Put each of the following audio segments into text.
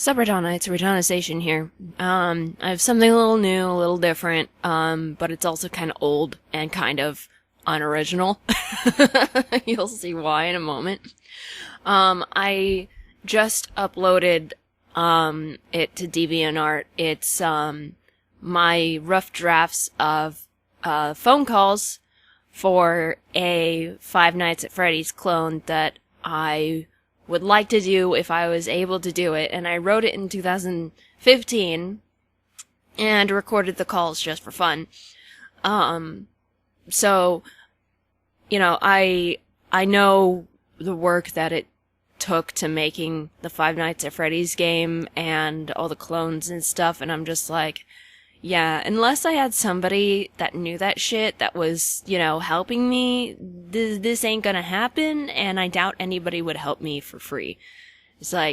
Sup, Reitannite, it's Reitanna Seishin here. I have something a little new, a little different, but it's also kind of old and kind of unoriginal. You'll see why in a moment. I just uploaded, it to DeviantArt. It's, my rough drafts of, phone calls for a Five Nights at Freddy's clone that I would like to do if I was able to do it, and I wrote it in 2015 and recorded the calls just for fun. So, you know, I know the work that it took to making the Five Nights at Freddy's game and all the clones and stuff, and I'm just like, yeah, unless I had somebody that knew that shit that was, you know, helping me, this ain't gonna happen, and I doubt anybody would help me for free. So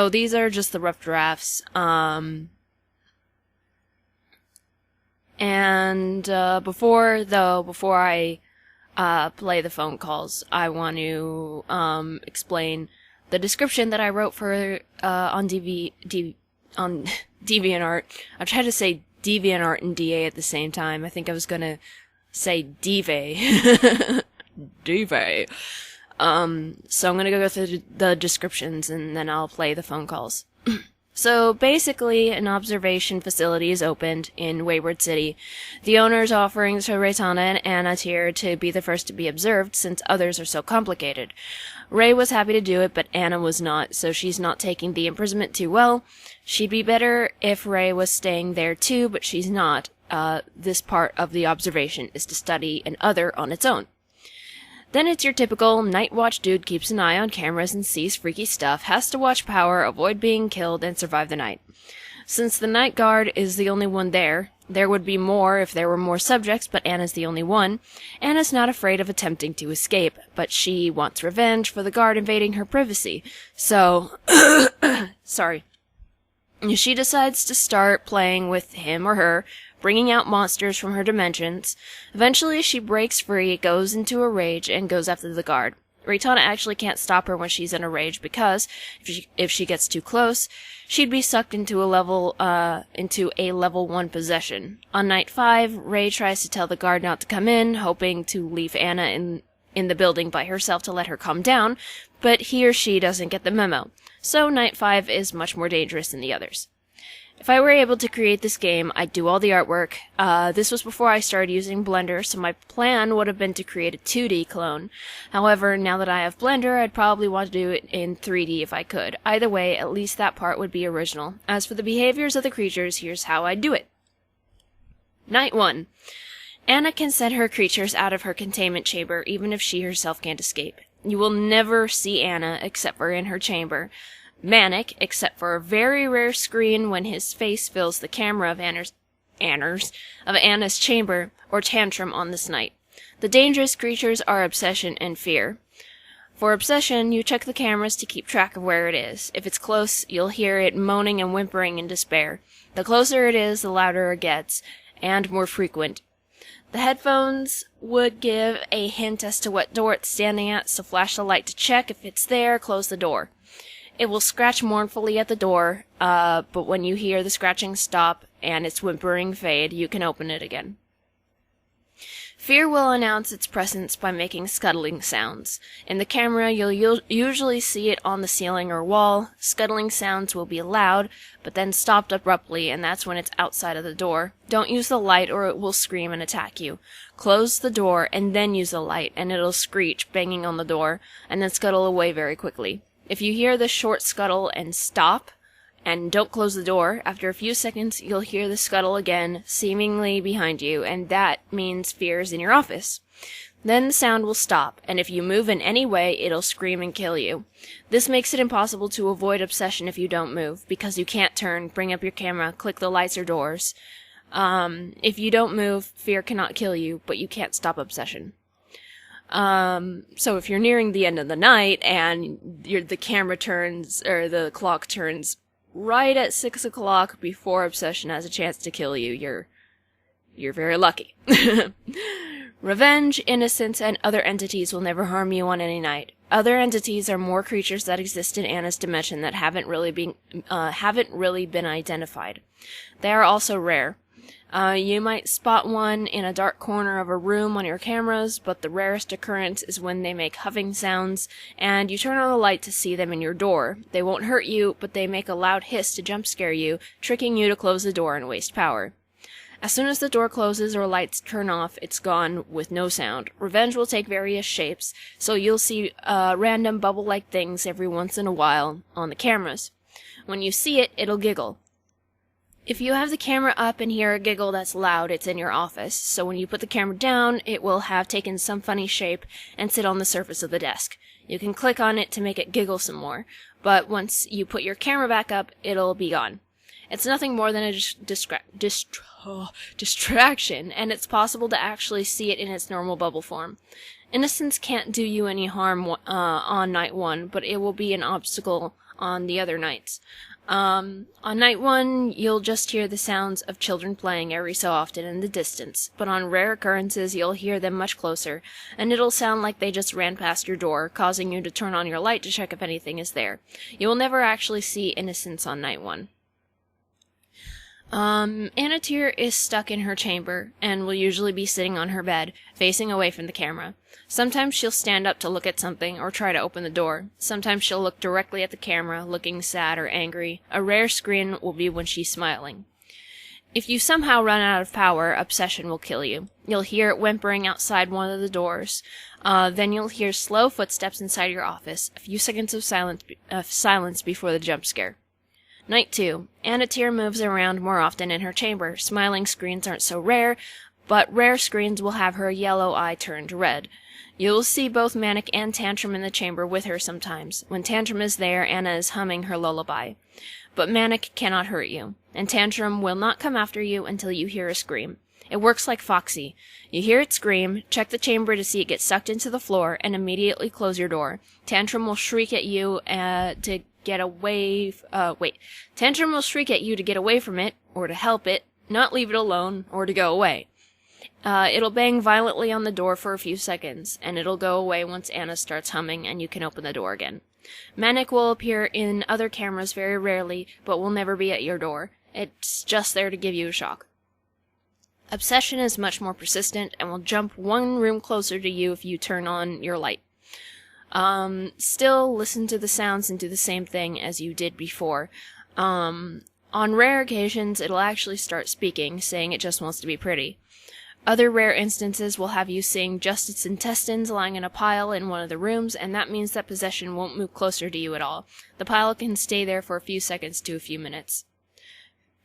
these are just the rough drafts, before I, play the phone calls, I want to, explain the description that I wrote for, on DeviantArt. I tried to say DeviantArt and DA at the same time. I think I was gonna say Dive. Dive. So I'm gonna go through the descriptions and then I'll play the phone calls. So basically, an observation facility is opened in Wayward City. The owner is offering to Reitanna and Annatier to be the first to be observed, since others are so complicated. Ray was happy to do it, but Anna was not, so she's not taking the imprisonment too well. She'd be better if Ray was staying there too, but she's not. This part of the observation is to study an other on its own. Then it's your typical night watch dude, keeps an eye on cameras and sees freaky stuff, has to watch power, avoid being killed, and survive the night. Since the night guard is the only one there would be more if there were more subjects, but Anna's the only one. Anna's not afraid of attempting to escape, but she wants revenge for the guard invading her privacy. So, sorry. She decides to start playing with him or her, bringing out monsters from her dimensions. Eventually, she breaks free, goes into a rage, and goes after the guard. Reitanna actually can't stop her when she's in a rage because, if she gets too close, she'd be sucked into a level 1 possession. On night 5, Ray tries to tell the guard not to come in, hoping to leave Anna in the building by herself to let her calm down, but he or she doesn't get the memo. So night 5 is much more dangerous than the others. If I were able to create this game, I'd do all the artwork. This was before I started using Blender, so my plan would have been to create a 2D clone. However, now that I have Blender, I'd probably want to do it in 3D if I could. Either way, at least that part would be original. As for the behaviors of the creatures, here's how I'd do it. Night 1. Anna can send her creatures out of her containment chamber, even if she herself can't escape. You will never see Anna except for in her chamber. Manic, except for a very rare screen when his face fills the camera of Anna's chamber, or tantrum on this night. The dangerous creatures are Obsession and Fear. For Obsession, you check the cameras to keep track of where it is. If it's close, you'll hear it moaning and whimpering in despair. The closer it is, the louder it gets, and more frequent. The headphones would give a hint as to what door it's standing at, so flash the light to check. If it's there, close the door. It will scratch mournfully at the door, but when you hear the scratching stop and its whimpering fade, you can open it again. Fear will announce its presence by making scuttling sounds. In the camera, you'll usually see it on the ceiling or wall. Scuttling sounds will be loud, but then stopped abruptly, and that's when it's outside of the door. Don't use the light or it will scream and attack you. Close the door and then use the light, and it'll screech, banging on the door, and then scuttle away very quickly. If you hear the short scuttle and stop, and don't close the door, after a few seconds you'll hear the scuttle again, seemingly behind you, and that means Fear is in your office. Then the sound will stop, and if you move in any way, it'll scream and kill you. This makes it impossible to avoid Obsession if you don't move, because you can't turn, bring up your camera, click the lights or doors. If you don't move, Fear cannot kill you, but you can't stop Obsession. So if you're nearing the end of the night and the camera turns, or the clock turns right at 6 o'clock before Obsession has a chance to kill you, you're very lucky. Revenge, innocence, and other entities will never harm you on any night. Other entities are more creatures that exist in Anna's dimension that haven't really been identified. They are also rare. You might spot one in a dark corner of a room on your cameras, but the rarest occurrence is when they make huffing sounds, and you turn on the light to see them in your door. They won't hurt you, but they make a loud hiss to jump scare you, tricking you to close the door and waste power. As soon as the door closes or lights turn off, it's gone with no sound. Revenge will take various shapes, so you'll see random bubble-like things every once in a while on the cameras. When you see it, it'll giggle. If you have the camera up and hear a giggle that's loud, it's in your office, so when you put the camera down, it will have taken some funny shape and sit on the surface of the desk. You can click on it to make it giggle some more, but once you put your camera back up, it'll be gone. It's nothing more than a distraction, and it's possible to actually see it in its normal bubble form. Innocence can't do you any harm on night 1, but it will be an obstacle on the other nights. On night 1, you'll just hear the sounds of children playing every so often in the distance, but on rare occurrences you'll hear them much closer, and it'll sound like they just ran past your door, causing you to turn on your light to check if anything is there. You will never actually see Innocence on night 1. Annatier is stuck in her chamber, and will usually be sitting on her bed, facing away from the camera. Sometimes she'll stand up to look at something, or try to open the door. Sometimes she'll look directly at the camera, looking sad or angry. A rare screen will be when she's smiling. If you somehow run out of power, obsession will kill you. You'll hear it whimpering outside one of the doors. Then you'll hear slow footsteps inside your office, a few seconds of silence before the jump scare. Night 2. Annatier moves around more often in her chamber. Smiling screens aren't so rare, but rare screens will have her yellow eye turned red. You'll see both Manic and Tantrum in the chamber with her sometimes. When Tantrum is there, Anna is humming her lullaby. But Manic cannot hurt you, and Tantrum will not come after you until you hear a scream. It works like Foxy. You hear it scream, check the chamber to see it get sucked into the floor, and immediately close your door. Tantrum will shriek at you to get away. Tantrum will shriek at you to get away from it, or to help it, not leave it alone, or to go away. It'll bang violently on the door for a few seconds, and it'll go away once Anna starts humming and you can open the door again. Manic will appear in other cameras very rarely, but will never be at your door. It's just there to give you a shock. Obsession is much more persistent and will jump one room closer to you if you turn on your light. Still listen to the sounds and do the same thing as you did before. On rare occasions, it'll actually start speaking, saying it just wants to be pretty. Other rare instances will have you seeing just its intestines lying in a pile in one of the rooms, and that means that possession won't move closer to you at all. The pile can stay there for a few seconds to a few minutes.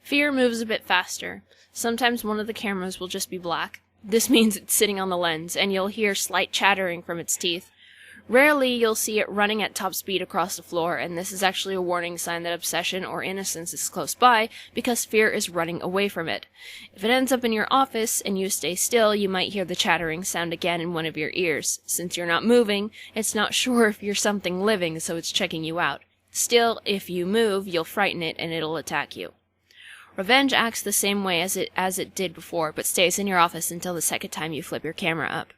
Fear moves a bit faster. Sometimes one of the cameras will just be black. This means it's sitting on the lens, and you'll hear slight chattering from its teeth. Rarely you'll see it running at top speed across the floor, and this is actually a warning sign that obsession or innocence is close by, because fear is running away from it. If it ends up in your office and you stay still, you might hear the chattering sound again in one of your ears. Since you're not moving, it's not sure if you're something living, so it's checking you out. Still, if you move, you'll frighten it and it'll attack you. Revenge acts the same way as it did before, but stays in your office until the second time you flip your camera up.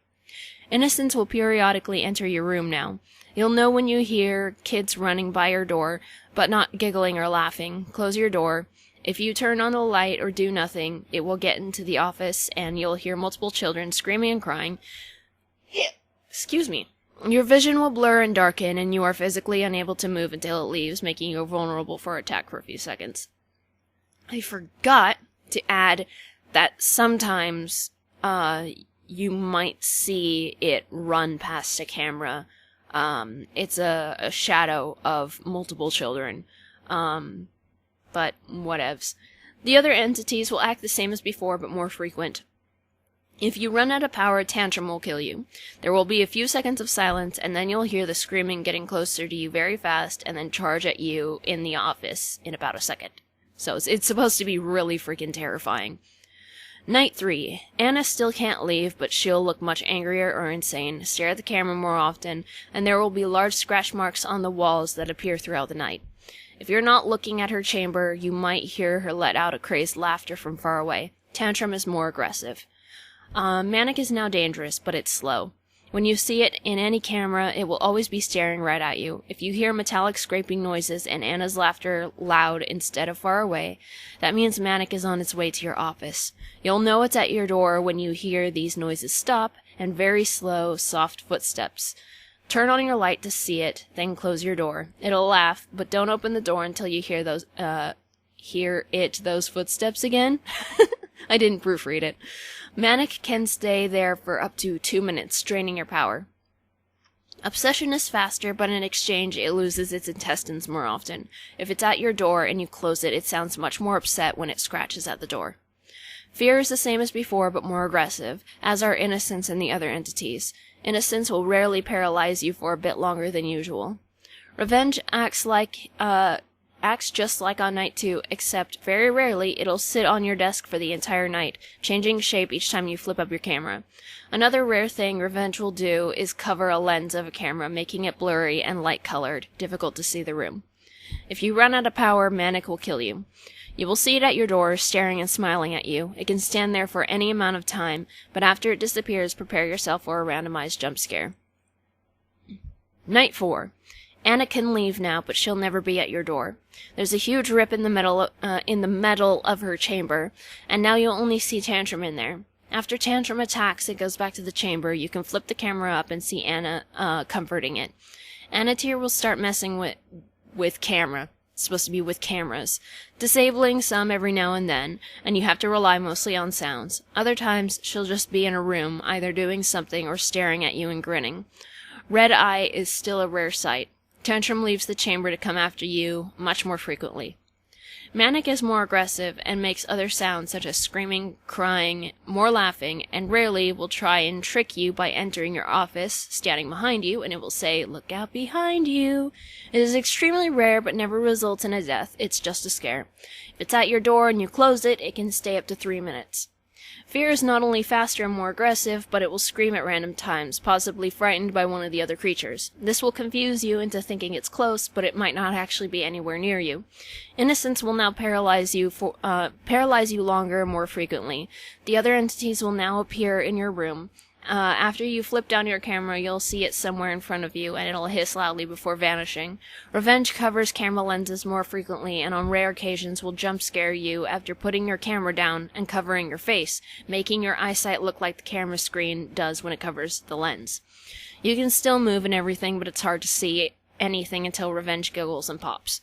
Innocence will periodically enter your room now. You'll know when you hear kids running by your door, but not giggling or laughing. Close your door. If you turn on the light or do nothing, it will get into the office, and you'll hear multiple children screaming and crying. Excuse me. Your vision will blur and darken, and you are physically unable to move until it leaves, making you vulnerable for attack for a few seconds. I forgot to add that sometimes, you might see it run past a camera. It's a shadow of multiple children. But whatevs. The other entities will act the same as before, but more frequent. If you run out of power, Tantrum will kill you. There will be a few seconds of silence, and then you'll hear the screaming getting closer to you very fast, and then charge at you in the office in about a second. So it's supposed to be really freaking terrifying. Night 3. Anna still can't leave, but she'll look much angrier or insane, stare at the camera more often, and there will be large scratch marks on the walls that appear throughout the night. If you're not looking at her chamber, you might hear her let out a crazed laughter from far away. Tantrum is more aggressive. Manic is now dangerous, but it's slow. When you see it in any camera, it will always be staring right at you. If you hear metallic scraping noises and Anna's laughter loud instead of far away, that means Manic is on its way to your office. You'll know it's at your door when you hear these noises stop and very slow, soft footsteps. Turn on your light to see it, then close your door. It'll laugh, but don't open the door until you hear those footsteps again. I didn't proofread it. Manic can stay there for up to 2 minutes, draining your power. Obsession is faster, but in exchange it loses its intestines more often. If it's at your door and you close it, it sounds much more upset when it scratches at the door. Fear is the same as before, but more aggressive, as are innocence and the other entities. Innocence will rarely paralyze you for a bit longer than usual. Revenge acts just like on night 2, except very rarely it'll sit on your desk for the entire night, changing shape each time you flip up your camera. Another rare thing Revenge will do is cover a lens of a camera, making it blurry and light-colored, difficult to see the room. If you run out of power, Manic will kill you. You will see it at your door, staring and smiling at you. It can stand there for any amount of time, but after it disappears, prepare yourself for a randomized jump scare. Night 4. Anna can leave now, but she'll never be at your door. There's a huge rip in the metal of her chamber, and now you'll only see Tantrum in there. After Tantrum attacks and goes back to the chamber, you can flip the camera up and see Anna comforting it. Annatier will start messing with camera. It's supposed to be with cameras, disabling some every now and then, and you have to rely mostly on sounds. Other times, she'll just be in a room, either doing something or staring at you and grinning. Red eye is still a rare sight. Tantrum leaves the chamber to come after you much more frequently. Manic is more aggressive and makes other sounds such as screaming, crying, more laughing, and rarely will try and trick you by entering your office, standing behind you, and it will say, "Look out behind you." It is extremely rare but never results in a death. It's just a scare. If it's at your door and you close it, it can stay up to 3 minutes. Fear is not only faster and more aggressive, but it will scream at random times, possibly frightened by one of the other creatures. This will confuse you into thinking it's close, but it might not actually be anywhere near you. Innocence will now paralyze you longer and more frequently. The other entities will now appear in your room. After you flip down your camera, you'll see it somewhere in front of you, and it'll hiss loudly before vanishing. Revenge covers camera lenses more frequently, and on rare occasions will jump scare you after putting your camera down and covering your face, making your eyesight look like the camera screen does when it covers the lens. You can still move and everything, but it's hard to see anything until Revenge giggles and pops.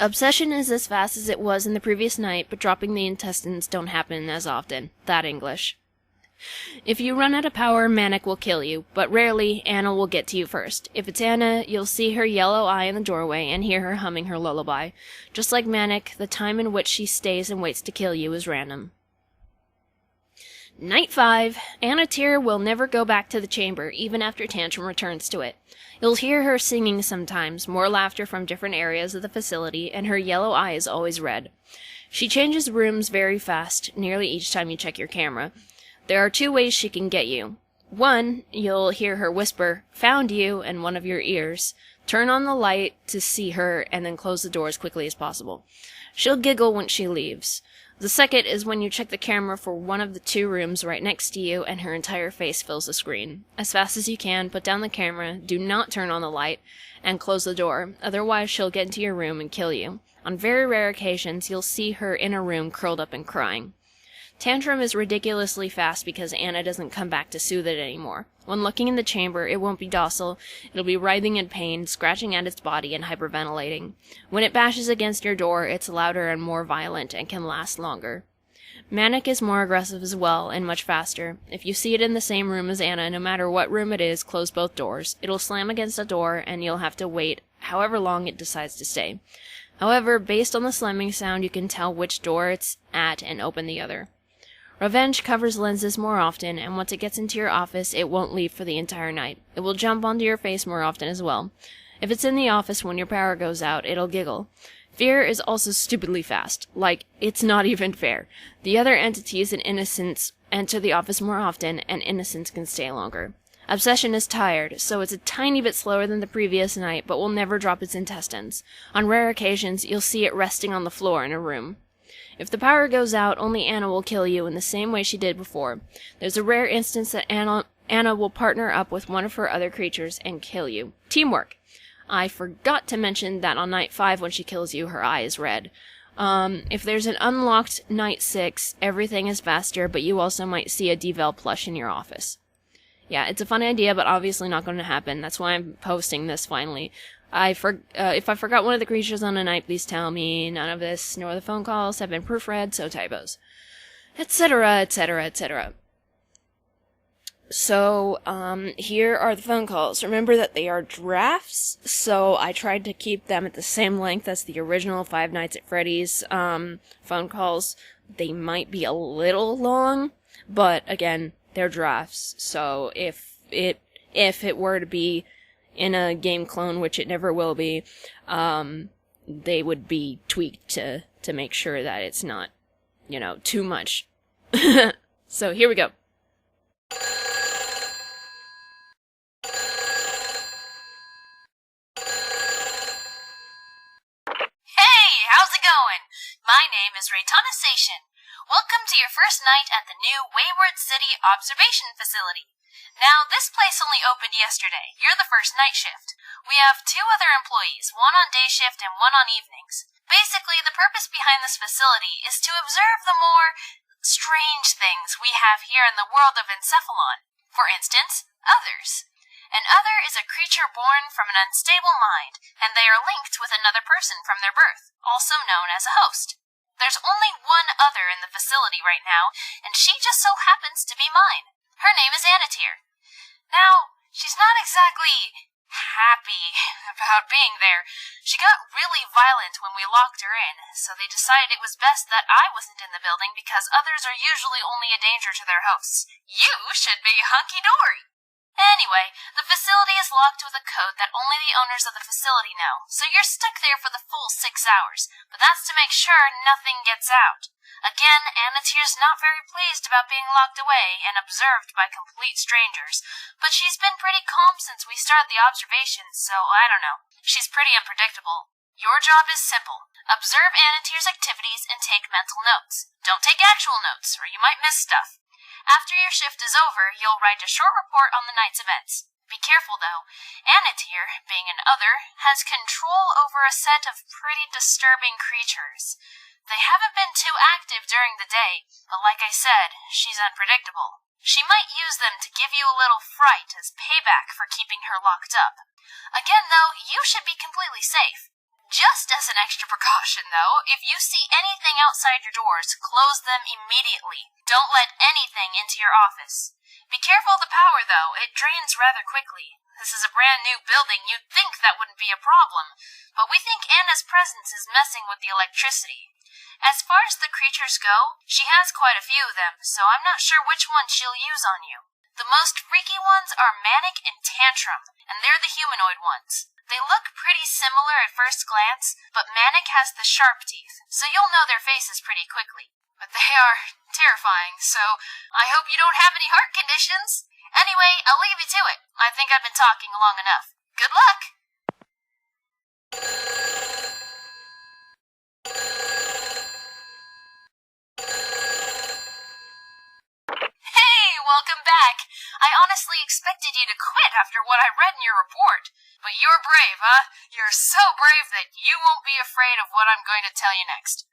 Obsession is as fast as it was in the previous night, but dropping the intestines don't happen as often. That English. If you run out of power, Manic will kill you, but rarely Anna will get to you first. If it's Anna, you'll see her yellow eye in the doorway and hear her humming her lullaby. Just like Manic, the time in which she stays and waits to kill you is random. Night 5. Annatier will never go back to the chamber, even after Tantrum returns to it. You'll hear her singing sometimes, more laughter from different areas of the facility, and her yellow eye is always red. She changes rooms very fast, nearly each time you check your camera. There are 2 ways she can get you. 1, you'll hear her whisper, "Found you," in one of your ears. Turn on the light to see her, and then close the door as quickly as possible. She'll giggle when she leaves. The second is when you check the camera for one of the 2 rooms right next to you and her entire face fills the screen. As fast as you can, put down the camera, do not turn on the light, and close the door, otherwise she'll get into your room and kill you. On very rare occasions, you'll see her in a room curled up and crying. Tantrum is ridiculously fast because Anna doesn't come back to soothe it anymore. When looking in the chamber, it won't be docile. It'll be writhing in pain, scratching at its body, and hyperventilating. When it bashes against your door, it's louder and more violent and can last longer. Manic is more aggressive as well, and much faster. If you see it in the same room as Anna, no matter what room it is, close both doors. It'll slam against a door, and you'll have to wait however long it decides to stay. However, based on the slamming sound, you can tell which door it's at and open the other. Revenge covers lenses more often, and once it gets into your office, it won't leave for the entire night. It will jump onto your face more often as well. If it's in the office when your power goes out, it'll giggle. Fear is also stupidly fast. Like, it's not even fair. The other entities and innocence enter the office more often, and innocence can stay longer. Obsession is tired, so it's a tiny bit slower than the previous night, but will never drop its intestines. On rare occasions, you'll see it resting on the floor in a room. If the power goes out, only Anna will kill you in the same way she did before. There's a rare instance that Anna will partner up with one of her other creatures and kill you. Teamwork. I forgot to mention that on night 5 when she kills you, her eye is red. If there's an unlocked night 6, everything is faster, but you also might see a Devel plush in your office. Yeah, it's a fun idea, but obviously not going to happen. That's why I'm posting this finally. If I forgot one of the creatures on a night, please tell me. None of this, nor the phone calls, have been proofread, so typos. Etc., etc., etc. So, here are the phone calls. Remember that they are drafts, so I tried to keep them at the same length as the original Five Nights at Freddy's, phone calls. They might be a little long, but again, they're drafts, so if it were to be in a game clone, which it never will be, they would be tweaked to make sure that it's not, too much. So, here we go. My name is Reitanna Seishin. Welcome to your first night at the new Wayward City Observation Facility. Now, this place only opened yesterday. You're the first night shift. We have 2 other employees, one on day shift and one on evenings. Basically, the purpose behind this facility is to observe the more strange things we have here in the world of Encephalon. For instance, others. An other is a creature born from an unstable mind, and they are linked with another person from their birth, also known as a host. There's only one other in the facility right now, and she just so happens to be mine. Her name is Annatier. Now, she's not exactly happy about being there. She got really violent when we locked her in, so they decided it was best that I wasn't in the building because others are usually only a danger to their hosts. You should be hunky-dory. Anyway, the facility is locked with a code that only the owners of the facility know, so you're stuck there for the full 6 hours, but that's to make sure nothing gets out. Again, Annatier's not very pleased about being locked away and observed by complete strangers, but she's been pretty calm since we started the observations, so I don't know. She's pretty unpredictable. Your job is simple. Observe Annatier's activities and take mental notes. Don't take actual notes, or you might miss stuff. After your shift is over, you'll write a short report on the night's events. Be careful, though. Annatier, being an other, has control over a set of pretty disturbing creatures. They haven't been too active during the day, but like I said, she's unpredictable. She might use them to give you a little fright as payback for keeping her locked up. Again, though, you should be completely safe. Just as an extra precaution, though, if you see anything outside your doors, close them immediately. Don't let anything into your office. Be careful of the power, though. It drains rather quickly. This is a brand new building. You'd think that wouldn't be a problem. But we think Anna's presence is messing with the electricity. As far as the creatures go, she has quite a few of them, so I'm not sure which one she'll use on you. The most freaky ones are Manic and Tantrum, and they're the humanoid ones. They look pretty similar at first glance, but Manic has the sharp teeth, so you'll know their faces pretty quickly. But they are terrifying, so I hope you don't have any heart conditions. Anyway, I'll leave you to it. I think I've been talking long enough. Good luck! Welcome back. I honestly expected you to quit after what I read in your report. But you're brave, huh? You're so brave that you won't be afraid of what I'm going to tell you next.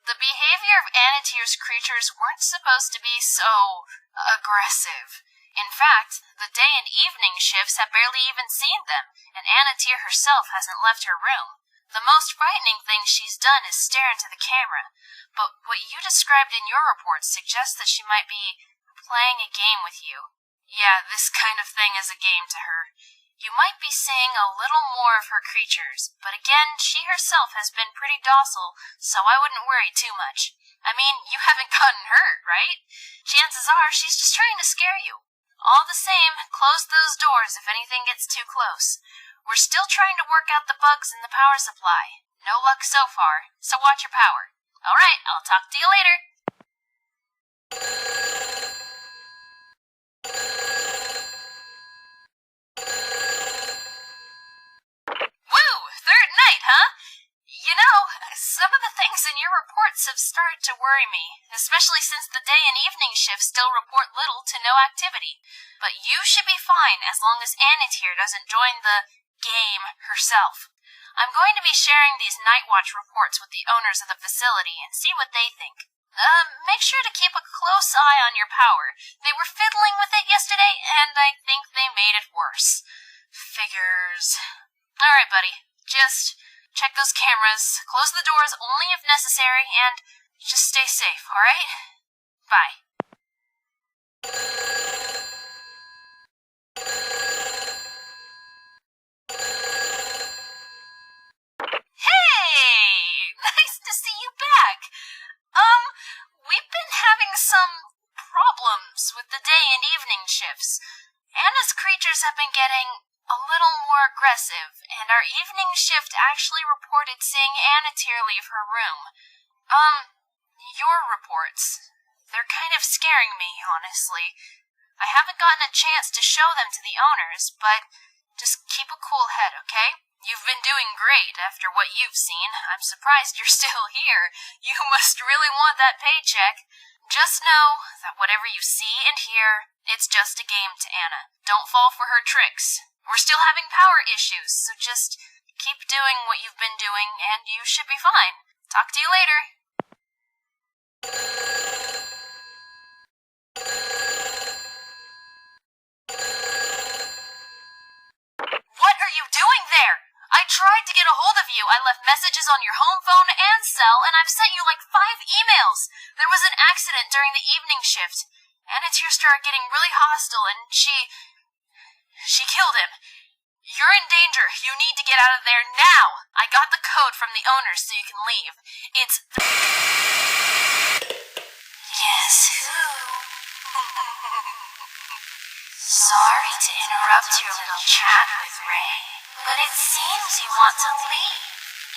The behavior of Annatier's creatures weren't supposed to be so aggressive. In fact, the day and evening shifts have barely even seen them, and Annatier herself hasn't left her room. The most frightening thing she's done is stare into the camera. But what you described in your report suggests that she might be playing a game with you. Yeah, this kind of thing is a game to her. You might be seeing a little more of her creatures, but again, she herself has been pretty docile, so I wouldn't worry too much. I mean, you haven't gotten hurt, right? Chances are she's just trying to scare you. All the same, close those doors if anything gets too close. We're still trying to work out the bugs in the power supply. No luck so far, so watch your power. Alright, I'll talk to you later. Woo! Third night, huh? You know, some of the things in your reports have started to worry me, especially since the day and evening shifts still report little to no activity. But you should be fine as long as Annatier doesn't join the game herself. I'm going to be sharing these Night Watch reports with the owners of the facility and see what they think. Make sure to keep a close eye on your power. They were fiddling with it yesterday, and I think they made it worse. Figures. Alright, buddy. Just check those cameras, close the doors only if necessary, and just stay safe, alright? Bye. Hey! Nice to see you back. We've been having some problems with the day and evening shifts. Anna's creatures have been getting a little more aggressive, and our evening shift actually reported seeing Annatier leave her room. Your reports. They're kind of scaring me, honestly. I haven't gotten a chance to show them to the owners, but just keep a cool head, okay? You've been doing great after what you've seen. I'm surprised you're still here. You must really want that paycheck. Just know that whatever you see and hear, it's just a game to Anna. Don't fall for her tricks. We're still having power issues, so just keep doing what you've been doing, and you should be fine. Talk to you later. What are you doing there? I tried to get a hold of you. I left messages on your home phone and cell, and I've sent you like 5 emails. There was an accident during the evening shift. Annatier started getting really hostile, and she killed him. You're in danger. You need to get out of there now. I got the code from the owners so you can leave. It's... Yes, who? Sorry to interrupt your little chat with Ray, but it seems you want to leave.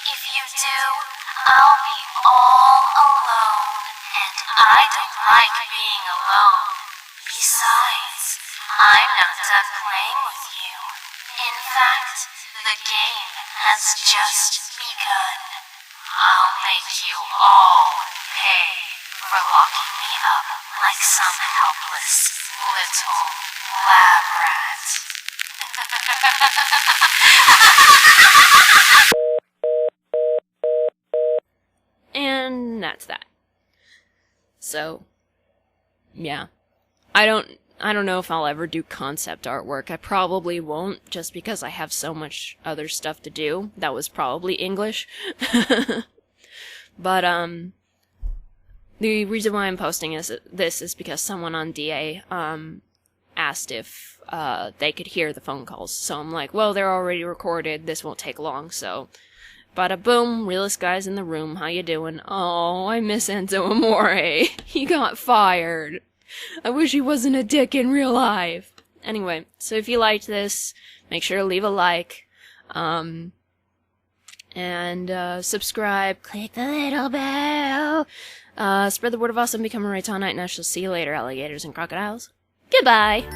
If you do, I'll be all alone, and I don't like being alone. Besides, I'm not done playing with you. In fact, the game has just begun. I'll make you all pay for locking me up like some helpless little lab rat. And that's that. So, yeah. I don't know if I'll ever do concept artwork. I probably won't, just because I have so much other stuff to do. That was probably English. But, the reason why I'm posting this is because someone on DA, asked if, they could hear the phone calls. So I'm like, well, they're already recorded, this won't take long, so... Bada boom, realest guy's in the room, how you doing? Oh, I miss Enzo Amore. He got fired. I wish he wasn't a dick in real life. Anyway, so if you liked this, make sure to leave a like, and subscribe, click the little bell, spread the word of awesome, become a Reitannite, and I shall see you later, alligators and crocodiles. Goodbye!